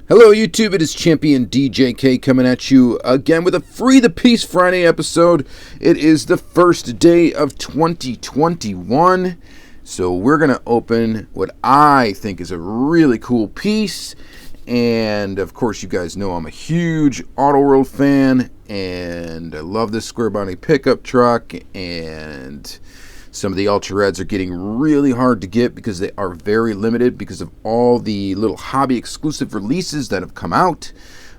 Hello YouTube, it is Championdjk coming at you again with a Free the Piece Friday episode. It is the first day of 2021, so we're going to open what I think is a really cool piece. And of course you guys know I'm a huge Auto World fan, and I love this square body pickup truck, and some of the Ultra Reds are getting really hard to get because they are very limited because of all the little hobby exclusive releases that have come out.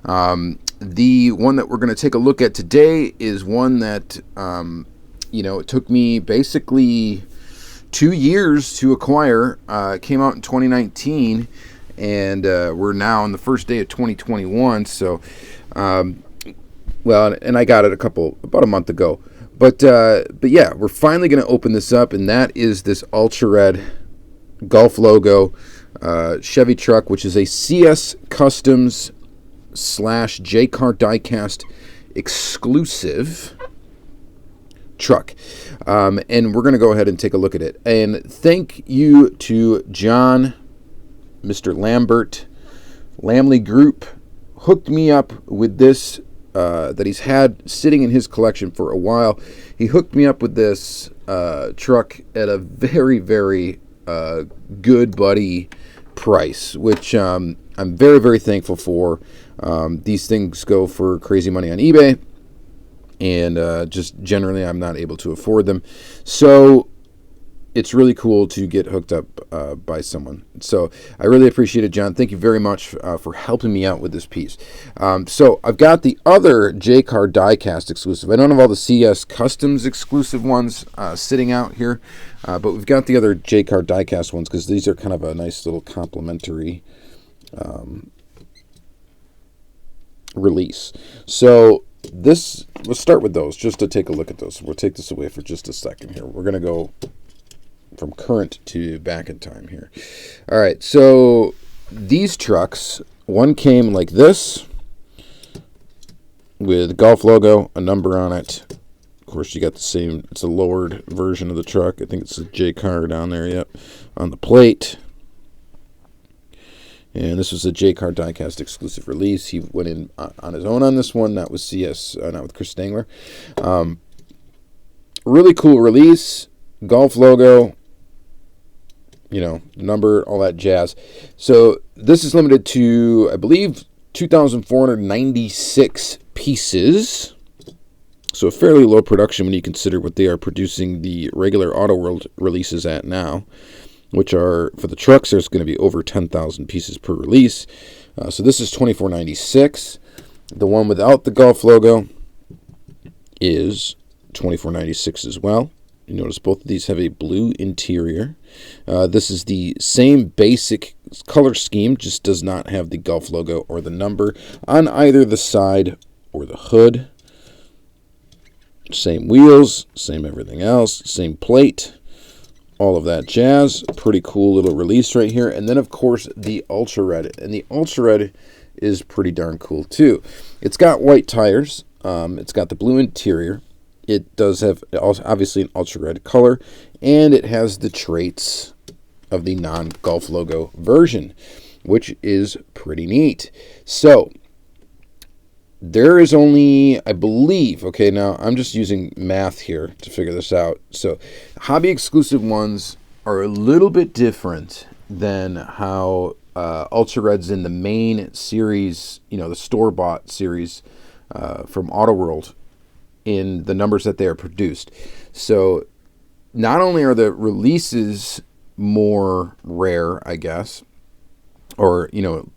The one that we're going to take a look at today is one that, it took me basically 2 years to acquire. It came out in 2019, and we're now on the first day of 2021. So, and I got it about a month ago. But yeah, we're finally going to open this up, and that is this Ultra Red Gulf logo Chevy truck, which is a CS Customs / JCAR Diecast exclusive truck. And we're going to go ahead and take a look at it. And thank you to John, Mr. Lambert, Lamley Group, hooked me up with this that he's had sitting in his collection for a while. He hooked me up with this truck at a very, very good buddy price, which I'm very, very thankful for. These things go for crazy money on eBay, and just generally I'm not able to afford them. So it's really cool to get hooked up by someone. So I really appreciate it, John. Thank you very much for helping me out with this piece. So I've got the other JCAR Diecast exclusive. I don't have all the CS Customs exclusive ones sitting out here, but we've got the other JCAR Diecast ones because these are kind of a nice little complimentary release. So let's start with those just to take a look at those. We'll take this away for just a second here. We're going to go from current to back in time here. All right, so these trucks, one came like this with Golf logo, a number on it. Of course, you got the same, it's a lowered version of the truck. I think it's a JCAR down there, yep, on the plate. And this was a JCAR Diecast exclusive release. He went in on his own on this one, not with CS, not with Chris Stangler. Really cool release. Golf logo, number, all that jazz. So this is limited to, I believe, 2,496 pieces. So fairly low production when you consider what they are producing the regular Auto World releases at now, which are, for the trucks, there's going to be over 10,000 pieces per release. So this is 2,496. The one without the Golf logo is 2,496 as well. You notice both of these have a blue interior. This is the same basic color scheme, just does not have the Golf logo or the number on either the side or the hood. Same wheels, same everything else, same plate, all of that jazz. Pretty cool little release right here. And then, of course, the Ultra Red. And the Ultra Red is pretty darn cool, too. It's got white tires. It's got the blue interior. It does have, obviously, an Ultra Red color, and it has the traits of the non-Golf logo version, which is pretty neat. So, there is only, I believe, okay, now I'm just using math here to figure this out. So, hobby exclusive ones are a little bit different than how Ultra Reds in the main series, the store-bought series from Auto World, in the numbers that they are produced. So not only are the releases more rare, I guess, or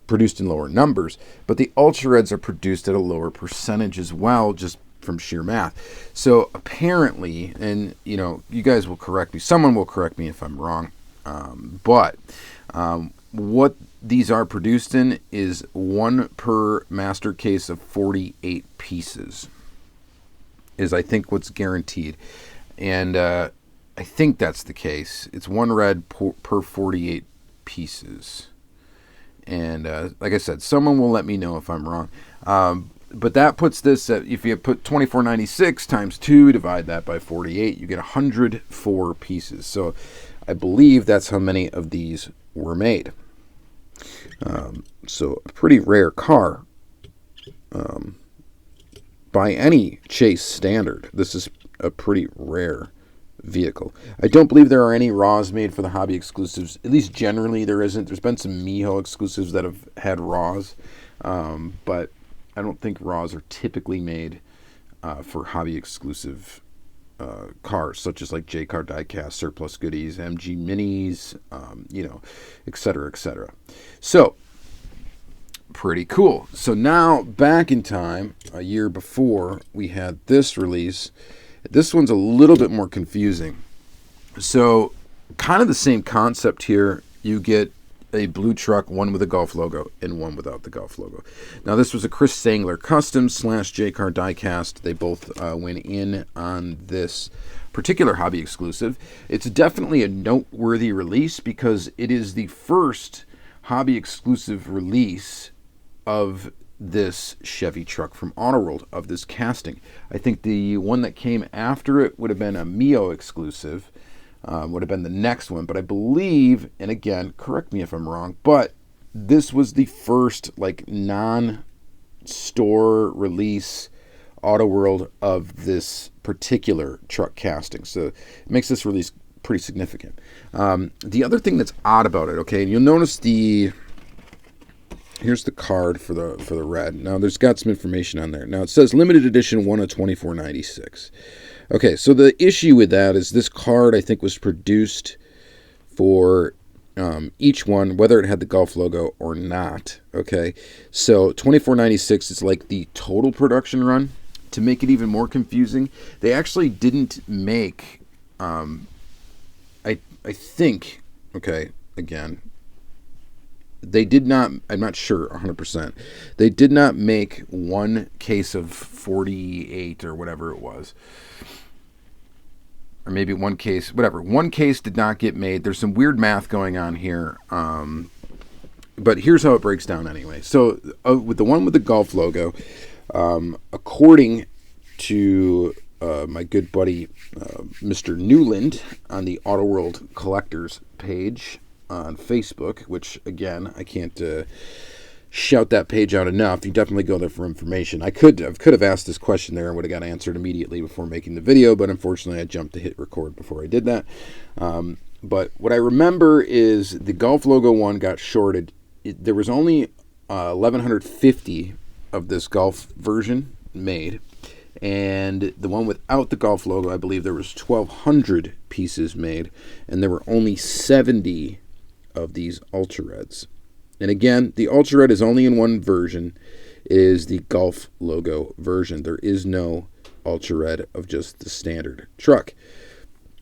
produced in lower numbers, but the Ultra Reds are produced at a lower percentage as well, just from sheer math. So apparently, and you guys will correct me, someone will correct me if I'm wrong, but what these are produced in is 1 per master case of 48 pieces. Is I think what's guaranteed, and I think that's the case. It's 1 red per 48 pieces, and like I said, someone will let me know if I'm wrong. But that puts this at, if you put 2,496 times 2, divide that by 48, you get 104 pieces. So I believe that's how many of these were made. So a pretty rare car. By any Chase standard, this is a pretty rare vehicle. I don't believe there are any RAWs made for the hobby exclusives. At least generally there isn't. There's been some Miho exclusives that have had RAWs, but I don't think RAWs are typically made for hobby exclusive cars, such as like JCAR Diecast, Surplus Goodies, MG Minis, et cetera, et cetera. So, pretty cool. So now, back in time, a year before, we had this release. This one's a little bit more confusing. So, kind of the same concept here. You get a blue truck, one with a Golf logo and one without the Golf logo. Now, this was a Chris Sangler custom / JCAR diecast. They both went in on this particular hobby exclusive. It's definitely a noteworthy release because it is the first hobby exclusive release of this Chevy truck from Autoworld, of this casting. I think the one that came after it would have been a Mio exclusive, would have been the next one, but I believe, and again, correct me if I'm wrong, but this was the first like non-store release Autoworld of this particular truck casting. So it makes this release pretty significant. The other thing that's odd about it, okay, and you'll notice here's the card for the red. Now there's got some information on there. Now it says limited edition 1 of 2496. Okay, so the issue with that is this card I think was produced for each one, whether it had the Golf logo or not. Okay, so 2496 is like the total production run. To make it even more confusing, they actually didn't make. I think. Okay, again. They did not, I'm not sure 100%. They did not make one case of 48 or whatever it was. Or maybe one case, whatever. One case did not get made. There's some weird math going on here. But here's how it breaks down anyway. So with the one with the Golf logo, according to my good buddy Mr. Newland on the Autoworld Collectors page on Facebook, which again I can't shout that page out enough. You definitely go there for information. I could have asked this question there and would have got answered immediately before making the video, but unfortunately I jumped to hit record before I did that. But what I remember is the Golf logo one got shorted. There was only 1,150 of this Golf version made, and the one without the Golf logo, I believe there was 1,200 pieces made, and there were only 70 of these Ultra Reds. And again, the Ultra Red is only in one version. It is the Golf logo version. There is no Ultra Red of just the standard truck,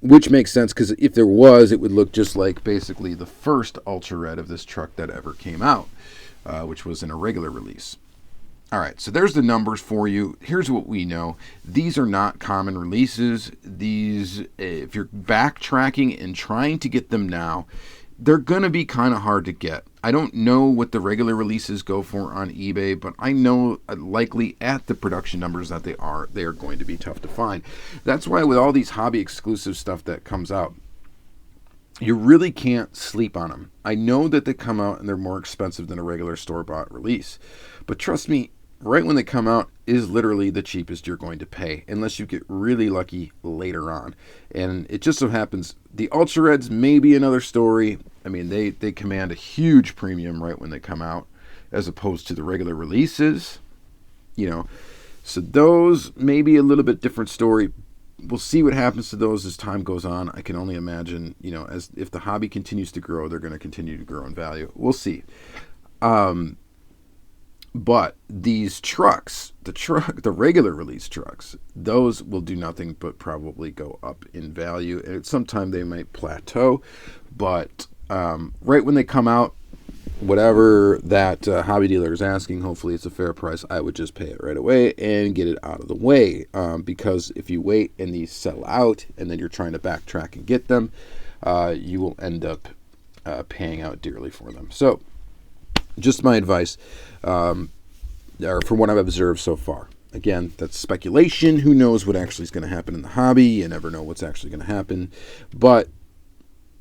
which makes sense because if there was, it would look just like basically the first Ultra Red of this truck that ever came out, which was in a regular release. All right, so there's the numbers for you. Here's what we know. These are not common releases. These, if you're backtracking and trying to get them now, they're going to be kind of hard to get. I don't know what the regular releases go for on eBay, but I know likely at the production numbers that they are going to be tough to find. That's why with all these hobby exclusive stuff that comes out, you really can't sleep on them. I know that they come out and they're more expensive than a regular store-bought release, but trust me, right when they come out is literally the cheapest you're going to pay, unless you get really lucky later on. And it just so happens the Ultra Reds may be another story. I mean, they command a huge premium right when they come out, as opposed to the regular releases. So those may be a little bit different story. We'll see what happens to those as time goes on. I can only imagine, as if the hobby continues to grow, they're going to continue to grow in value. We'll see. But these trucks, the regular release trucks, those will do nothing but probably go up in value. And sometime they might plateau, but right when they come out, whatever that hobby dealer is asking, hopefully it's a fair price. I would just pay it right away and get it out of the way, because if you wait and these sell out and then you're trying to backtrack and get them, you will end up paying out dearly for them. So just my advice, or from what I've observed so far. Again, that's speculation. Who knows what actually is going to happen in the hobby? You never know what's actually going to happen. But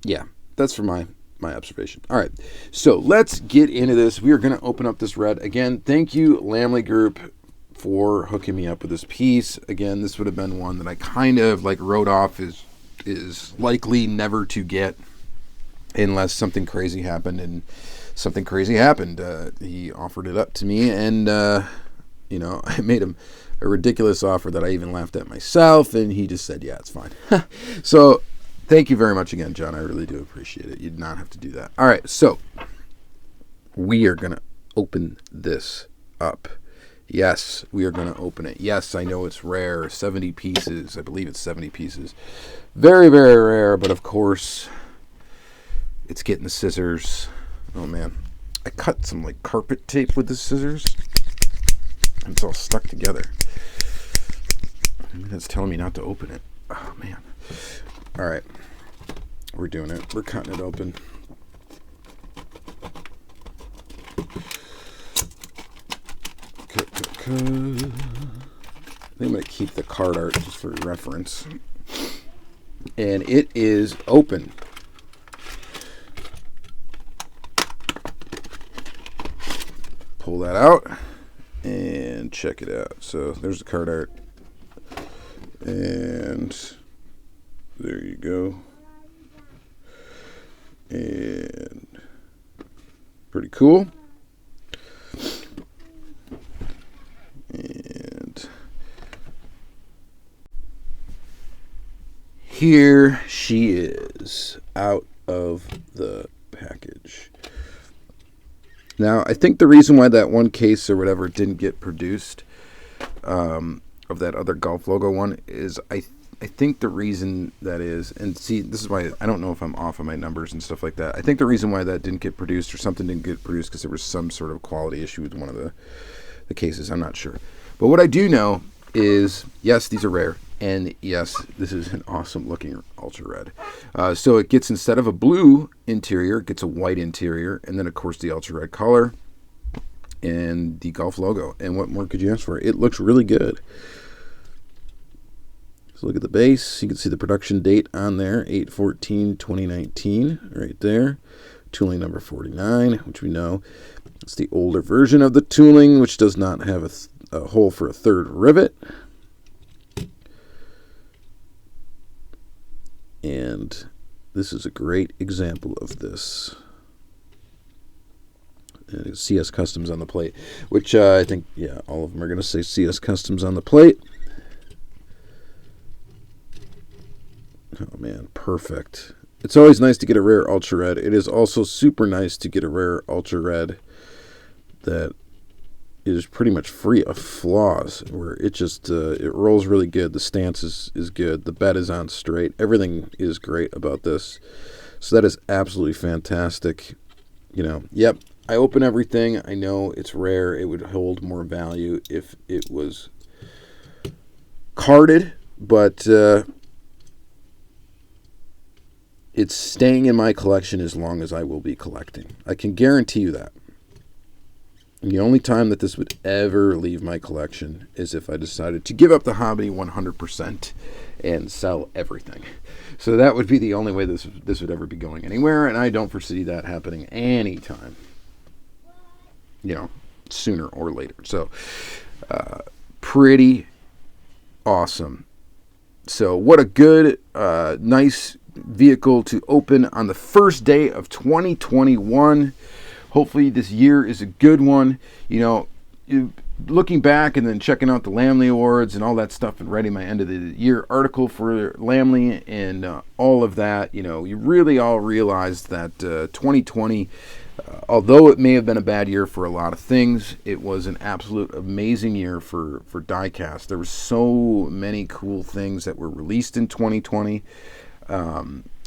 yeah, that's for my my observation. All right, so let's get into this. We are going to open up this red. Again, thank you, Lamley Group, for hooking me up with this piece. Again, this would have been one that I kind of like wrote off is likely never to get unless something crazy happened, and something crazy happened. He offered it up to me, and I made him a ridiculous offer that I even laughed at myself, and he just said, yeah, it's fine. So thank you very much again, John. I really do appreciate it. You did not have to do that. All right, so we are going to open this up. Yes, we are going to open it. Yes, I know it's rare. 70 pieces. I believe it's 70 pieces. Very, very rare, but of course, it's getting the scissors. Oh, man. I cut some, like, carpet tape with the scissors. And it's all stuck together. Maybe that's telling me not to open it. Oh, man. All right. We're doing it. We're cutting it open. Cut. I think I'm going to keep the card art just for reference. And it is open. Pull that out and check it out. So there's the card art. And there you go. And pretty cool. And here she is out of the package. Now, I think the reason why that one case or whatever didn't get produced of that other golf logo one is I think the reason that is, and see, this is why I don't know if I'm off on my numbers and stuff like that. I think the reason why that didn't get produced or something didn't get produced because there was some sort of quality issue with one of the cases. I'm not sure. But what I do know is, yes, these are rare. And yes, this is an awesome looking ultra red. So it gets, instead of a blue interior, it gets a white interior. And then, of course, the ultra red color and the golf logo. And what more could you ask for? It looks really good. So look at the base. You can see the production date on there, 8/14/2019, right there. Tooling number 49, which we know. It's the older version of the tooling, which does not have a hole for a third rivet. And this is a great example of this. And it's CS Customs on the plate, which I think, yeah, all of them are going to say CS Customs on the plate. Oh, man, perfect. It's always nice to get a rare ultra red. It is also super nice to get a rare ultra red that is pretty much free of flaws, where it just it rolls really good. The stance is good. The bed is on straight. Everything is great about this. So that is absolutely fantastic. Yep, I open everything. I know it's rare. It would hold more value if it was carded, but it's staying in my collection as long as I will be collecting. I can guarantee you that. And the only time that this would ever leave my collection is if I decided to give up the hobby 100% and sell everything. So that would be the only way this would ever be going anywhere, and I don't foresee that happening anytime, sooner or later. So pretty awesome. So what a good, nice vehicle to open on the first day of 2021. Hopefully this year is a good one. Looking back and then checking out the Lamley Awards and all that stuff and writing my end of the year article for Lamley and all of that, you really all realized that 2020, although it may have been a bad year for a lot of things, it was an absolute amazing year for Diecast. There were so many cool things that were released in 2020.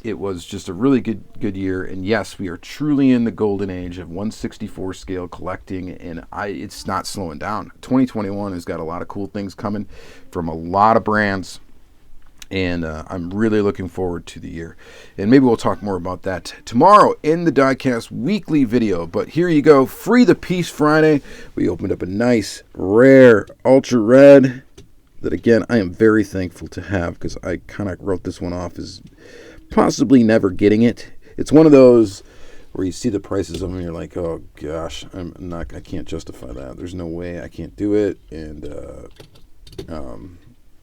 It was just a really good year, and yes, we are truly in the golden age of 1/64 scale collecting, and it's not slowing down. 2021 has got a lot of cool things coming from a lot of brands, and I'm really looking forward to the year. And maybe we'll talk more about that tomorrow in the Diecast weekly video. But here you go, Free the Piece Friday. We opened up a nice, rare, ultra red that, again, I am very thankful to have, because I kind of wrote this one off as possibly never getting it. It's one of those where you see the prices of them and you're like, oh gosh, I can't justify that. There's no way I can't do it. And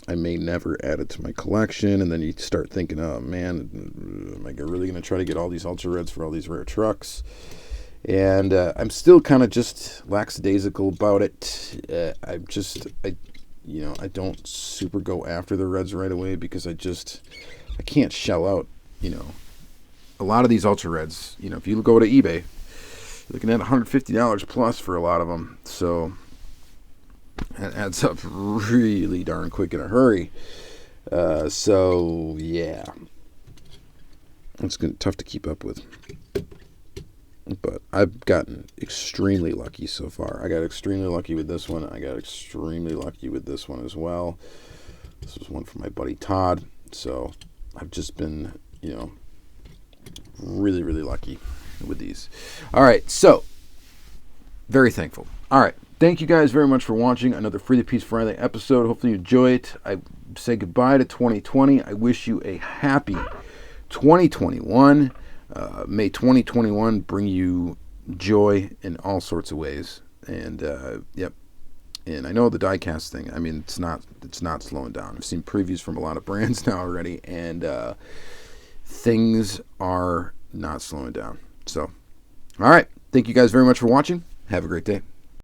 I may never add it to my collection. And then you start thinking, oh man, am I really going to try to get all these ultra reds for all these rare trucks? And I'm still kind of just lackadaisical about it. I don't super go after the reds right away because I can't shell out, a lot of these ultra reds. If you go to eBay, you're looking at $150 plus for a lot of them. So that adds up really darn quick in a hurry. So yeah, it's tough to keep up with. But I've gotten extremely lucky so far. I got extremely lucky with this one. I got extremely lucky with this one as well. This was one from my buddy Todd. So I've just been, really, really lucky with these. All right, so very thankful. All right, thank you guys very much for watching another Free the Piece Friday episode. Hopefully you enjoy it. I say goodbye to 2020. I wish you a happy 2021. May 2021 bring you joy in all sorts of ways. And yep. And I know the diecast thing. I mean, it's not slowing down. I've seen previews from a lot of brands now already, and things are not slowing down. So, all right. Thank you guys very much for watching. Have a great day.